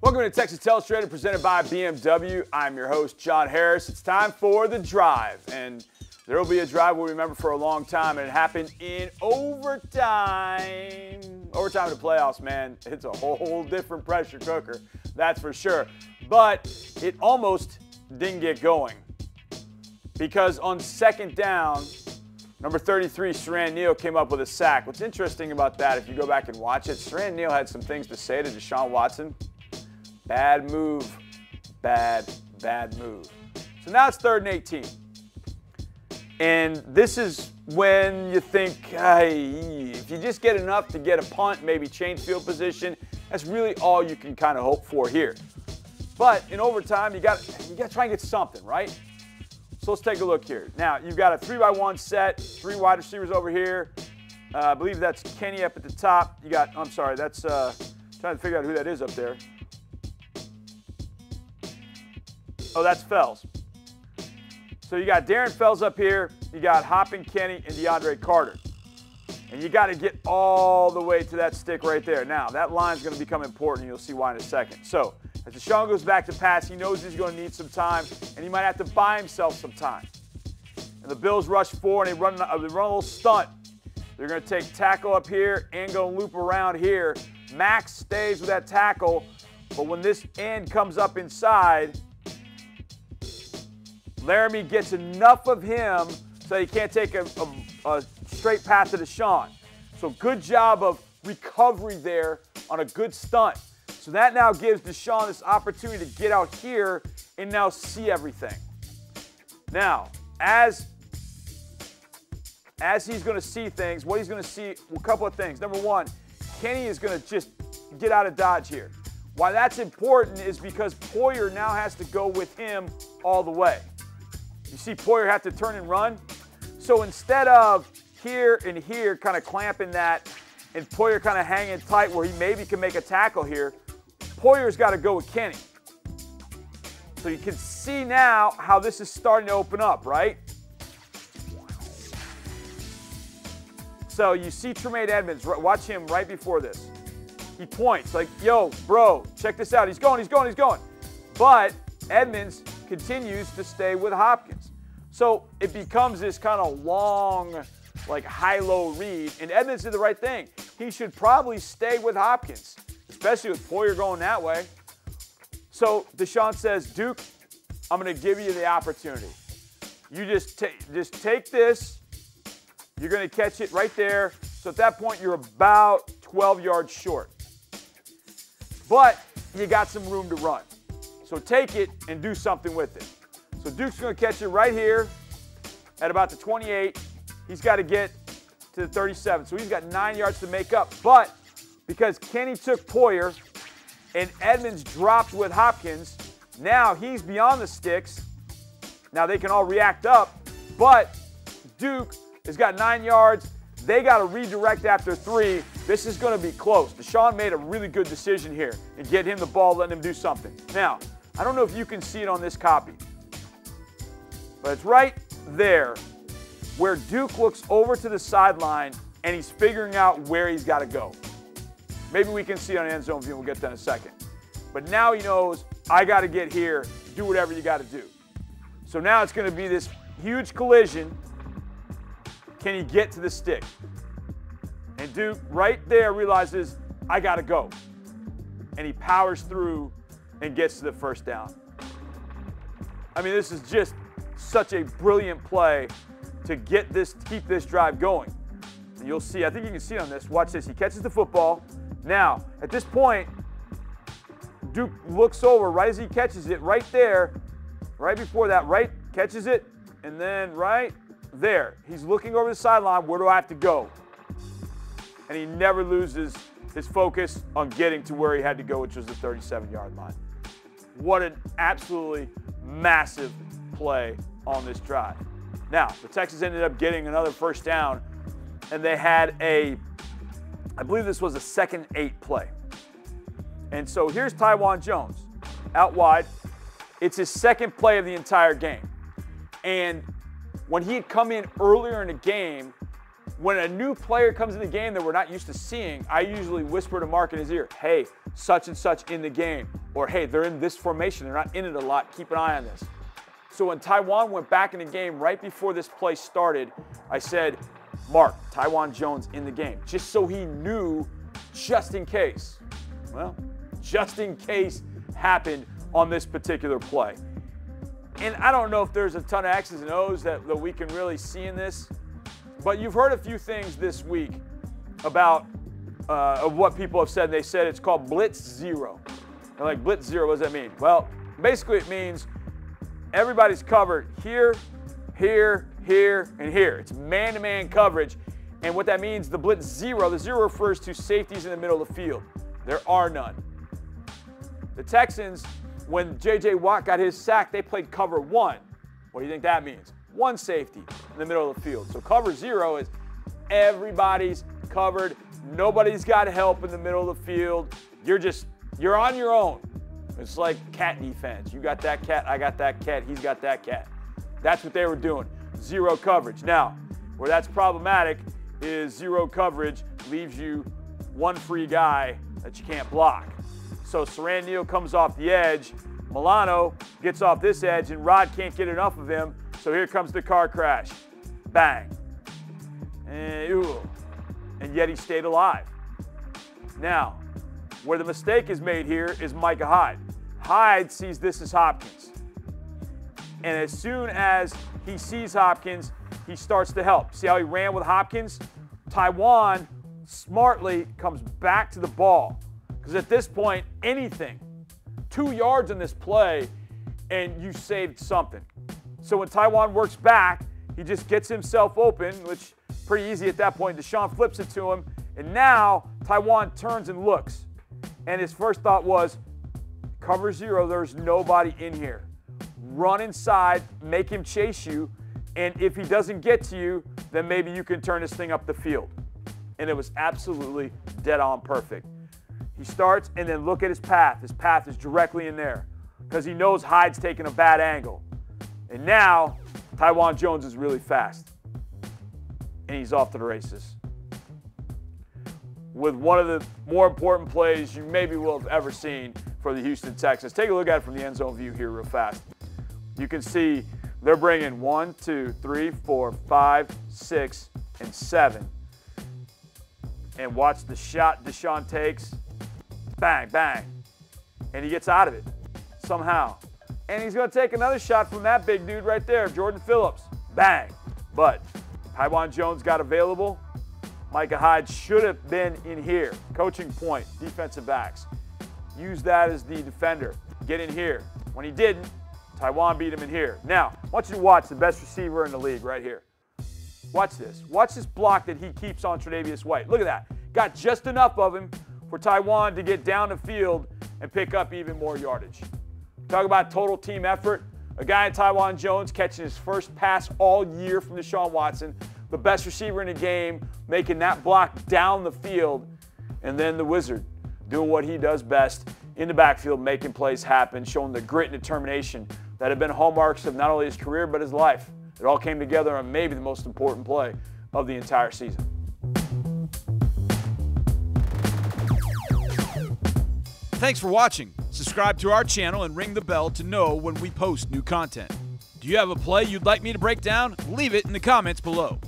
Welcome to Texans Telestrator, presented by BMW. I'm your host, John Harris. It's time for The Drive, and there will be a drive we'll remember for a long time, and it happened in overtime. Overtime in the playoffs, man, it's a whole different pressure cooker, that's for sure. But it almost didn't get going, because on second down, number 33, Siran Neal, came up with a sack. What's interesting about that, if you go back and watch it, Siran Neal had some things to say to Deshaun Watson. Bad move, bad move. So now it's 3rd and 18. And this is when you think, hey, if you just get enough to get a punt, maybe change field position, that's really all you can kind of hope for here. But in overtime, you got to try and get something, right? So let's take a look here. Now, you've got a 3-by-1 set, 3 wide receivers over here. I believe that's Kenny up at the top. You got, I'm sorry, that's, trying to figure out who that is up there. Oh, that's Fells. So you got Darren Fells up here, you got Hoppin Kenny and DeAndre Carter. And you got to get all the way to that stick right there. Now, that line's going to become important, and you'll see why in a second. So, as Deshaun goes back to pass, he knows he's going to need some time, and he might have to buy himself some time. And the Bills rush 4, and they run a little stunt. They're going to take tackle up here and go loop around here. Max stays with that tackle, but when this end comes up inside, Laramie gets enough of him so he can't take a straight pass to Deshaun. So good job of recovery there on a good stunt. So that now gives Deshaun this opportunity to get out here and now see everything. Now, as he's going to see things, what he's going to see, a couple of things. Number one, Kenny is going to just get out of dodge here. Why that's important is because Poyer now has to go with him all the way. You see Poyer have to turn and run. So instead of here and here kind of clamping that and Poyer kind of hanging tight where he maybe can make a tackle here, Poyer's got to go with Kenny. So you can see now how this is starting to open up, right? So you see Tremaine Edmonds, watch him right before this. He points like, yo, bro, check this out. He's going. But Edmonds continues to stay with Hopkins. So it becomes this kind of long, like high-low read, and Edmonds did the right thing. He should probably stay with Hopkins, especially with Poyer going that way. So Deshaun says, Duke, I'm going to give you the opportunity. You just take this. You're going to catch it right there. So at that point, you're about 12 yards short. But you got some room to run. So take it and do something with it. So Duke's going to catch it right here at about the 28. He's got to get to the 37. So he's got 9 yards to make up. But because Kenny took Poyer and Edmonds dropped with Hopkins, now he's beyond the sticks. Now they can all react up, but Duke has got 9 yards. They got to redirect after 3. This is going to be close. Deshaun made a really good decision here and get him the ball, letting him do something. Now, I don't know if you can see it on this copy, but it's right there where Duke looks over to the sideline and he's figuring out where he's got to go. Maybe we can see it on end zone view. We'll get that in a second. But now he knows, I got to get here, do whatever you got to do. So now it's going to be this huge collision. Can he get to the stick? And Duke right there realizes, I got to go. And he powers through and gets to the first down. I mean, this is just such a brilliant play to get this, keep this drive going. And you'll see, I think you can see it on this. Watch this. He catches the football. Now, at this point, Duke looks over right as he catches it, right there, right before that, right, catches it, and then right there. He's looking over the sideline. Where do I have to go? And he never loses his focus on getting to where he had to go, which was the 37-yard line. What an absolutely massive play on this drive. Now, the Texans ended up getting another first down, and they had I believe this was a 2nd and 8 play. And so here's Taiwan Jones out wide. It's his 2nd play of the entire game. And when he had come in earlier in the game, when a new player comes in the game that we're not used to seeing, I usually whisper to Mark in his ear, hey, such and such in the game. Or, hey, they're in this formation. They're not in it a lot. Keep an eye on this. So when Taiwan went back in the game right before this play started, I said, Mark, Taiwan Jones in the game, just so he knew, just in case. Well, just in case happened on this particular play. And I don't know if there's a ton of X's and O's that we can really see in this, but you've heard a few things this week about of what people have said. They said it's called Blitz Zero. They're like, Blitz Zero, what does that mean? Well, basically it means everybody's covered here, here, here, and here. It's man-to-man coverage. And what that means, the Blitz Zero, the zero refers to safeties in the middle of the field. There are none. The Texans, when J.J. Watt got his sack, they played cover one. What do you think that means? One safety in the middle of the field. So cover zero is everybody's covered. Nobody's got help in the middle of the field. You're on your own. It's like cat defense. You got that cat, I got that cat, he's got that cat. That's what they were doing, zero coverage. Now, where that's problematic is zero coverage leaves you one free guy that you can't block. So Saran Neal comes off the edge, Milano gets off this edge, and Rod can't get enough of him, so here comes the car crash. Bang. And yet he stayed alive. Now, where the mistake is made here is Micah Hyde. Hyde sees this as Hopkins. And as soon as he sees Hopkins, he starts to help. See how he ran with Hopkins? Taiwan smartly comes back to the ball. Because at this point, anything, 2 yards in this play, and you saved something. So when Taiwan works back, he just gets himself open, which pretty easy at that point. Deshaun flips it to him, and now Taiwan turns and looks. And his first thought was, cover zero, there's nobody in here. Run inside, make him chase you, and if he doesn't get to you, then maybe you can turn this thing up the field. And it was absolutely dead on perfect. He starts, and then look at his path. His path is directly in there because he knows Hyde's taking a bad angle. And now, Taiwan Jones is really fast. And he's off to the races. With one of the more important plays you maybe will have ever seen for the Houston Texans. Take a look at it from the end zone view here real fast. You can see they're bringing 1, 2, 3, 4, 5, 6, and 7. And watch the shot Deshaun takes. Bang, bang. And he gets out of it somehow. And he's going to take another shot from that big dude right there, Jordan Phillips. Bang. But Taiwan Jones got available. Micah Hyde should have been in here. Coaching point, defensive backs. Use that as the defender. Get in here. When he didn't, Taiwan beat him in here. Now, I want you to watch the best receiver in the league right here. Watch this. Watch this block that he keeps on Tre'Davious White. Look at that. Got just enough of him for Taiwan to get down the field and pick up even more yardage. Talk about total team effort. A guy in Taiwan Jones catching his first pass all year from Deshaun Watson. The best receiver in the game, making that block down the field. And then the Wizard doing what he does best in the backfield, making plays happen, showing the grit and determination that have been hallmarks of not only his career but his life. It all came together on maybe the most important play of the entire season. Thanks for watching. Subscribe to our channel and ring the bell to know when we post new content. Do you have a play you'd like me to break down? Leave it in the comments below.